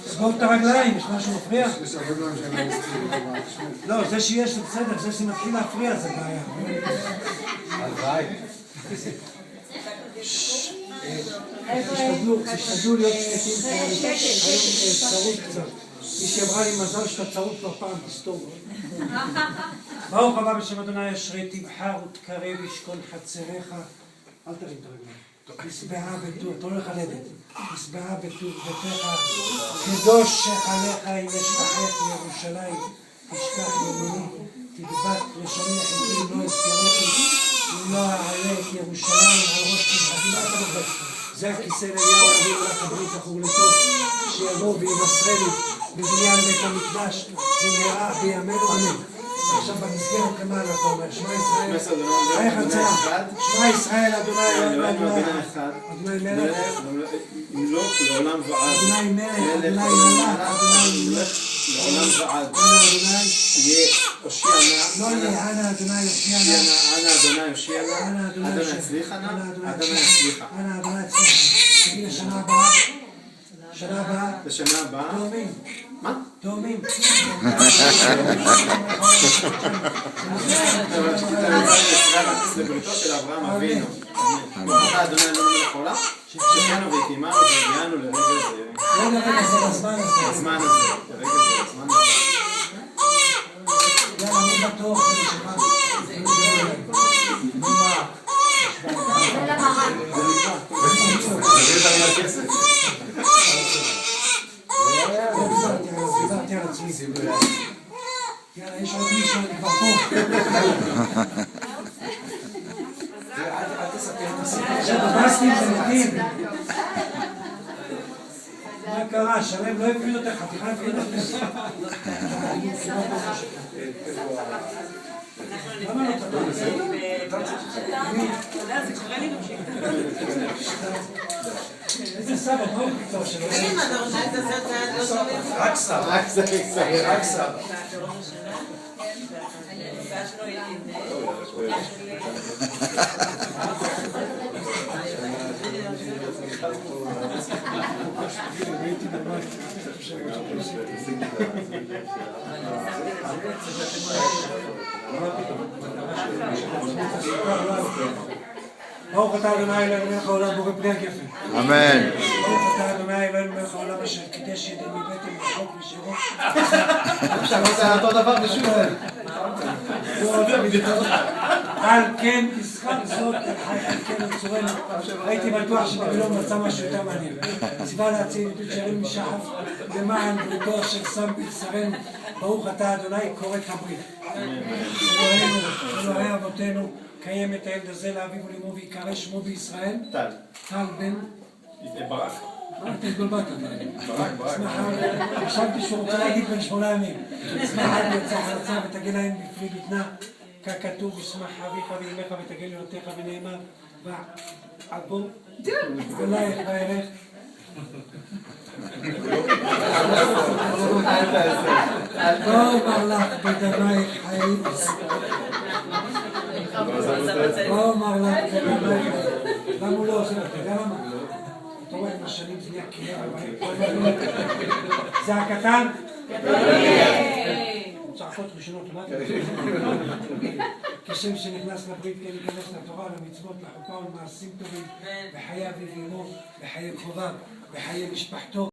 סגור את הרגליים, יש משהו מפריע? לא, זה שיש זה בסדר, זה שמתחיל להפריע זה בעיה. תשתדלו להיות שקטים, היום צרות קצת. מישהי אמרה לי מזל שאתה צרות כבר פעם, תסתור. ברוך הבא בשם אדוני אשרי תבחר ותקרב ישכון חצריך. אל תרים את הרגליים. תשבעה בטוב, אתה הולך ללדת. תשבעה בטוב ביתך, קדוש שחליך אם אשכחך ירושלים, תשכח ימיני, תדבק לשוני חטאים לא אזכרכי, אם לא אעלה את ירושלים על ראש תבחתי. זה הכיסא אליהו אבינו לך הברית החורלתו, שיבוא ויבשרנו בבניין בית המקדש במהרה בימינו אמן. עכשיו במסגרת למעלה אתה אומר, שמע ישראל, חייך הצלח, שמע ישראל, אדוני מלך, אדוני מלך, לעולם ועד, אדוני מלך, אדוני מלך, אדוני מלך, לעולם ועד, אדוני, יהיה הושיע נא, לא יהיה אנא אדוני יושיע נא, אנא אדוני יושיע נא, אדוני יצליחה נא, אדוני יצליחה. אנא אדוני יצליחה. תגיד לשנה הבאה, שנה הבאה, לשנה הבאה, תאומים. מה? תאומים. לבריתו של אברהם אבינו. אתה אדוני אלוהינו מלך העולם, שהחיינו והקימנו והגיענו לרגע זה. לרגע זה, לזמן הזה. לזמן הזה, לרגע זה, לזמן הזה. יאללה, מי בטוח? דיברתי על עצמי. יאללה, יש עוד מישהו, אני כבר פה. שבבסטים זה מתאים. מה קרה? שלם לא הפיל אותך, חתיכה הפיל אותך. למה לא תפל? זה קורה לי גם שאתה. איזה סבא, מה הוא פתאום שלו? אם אתה רוצה את הסרט ואת לא שומעים? רק סבא, רק סבא. ברוך אתה אדוני אלוהינו מלך העולם בורא פרי הגפן. אמן. ברוך אתה אדוני אלוהינו מלך העולם אשר קידש ידי מבטן רחוק משירו. זה אותו דבר בשביל על כן תשחק זאת אל חי חלקנו צורנו. הייתי בטוח שבגללו מצא משהו יותר מעניין. ציווה להציל עדות שערים משחף למען בריתו אשר שם בבשרנו. ברוך אתה אדוני כורת הברית. אלוהינו, אלוהי אבותינו, קיים את הילד הזה לאביו ולאמו ויקרא שמו בישראל. טל. טל בן ברק. מה אתה התבלבלת? ברק. חשבתי שהוא רוצה להגיד בן 8 ימים. אשמח עד יצא חרצה ותגן להם בפרי בטנה, ככתוב ישמח אביך ואמך ותגן לילותיך ונאמר ועבו ולך ואלך. בואו אמר לך בדמייך חיים. בואו אמר לך בדמייך חיים. למה הוא לא עושה? אתה יודע למה? אתה רואה עם השנים זה נהיה כאב, זה הקטן? צעקות ראשונות, מה אתה יודע? כשם שנכנס לברית כן להיכנס לתורה, למצוות, לחוקה ולמעשים טובים, בחיי אביו ואמו, בחיי קרוביו, בחיי משפחתו.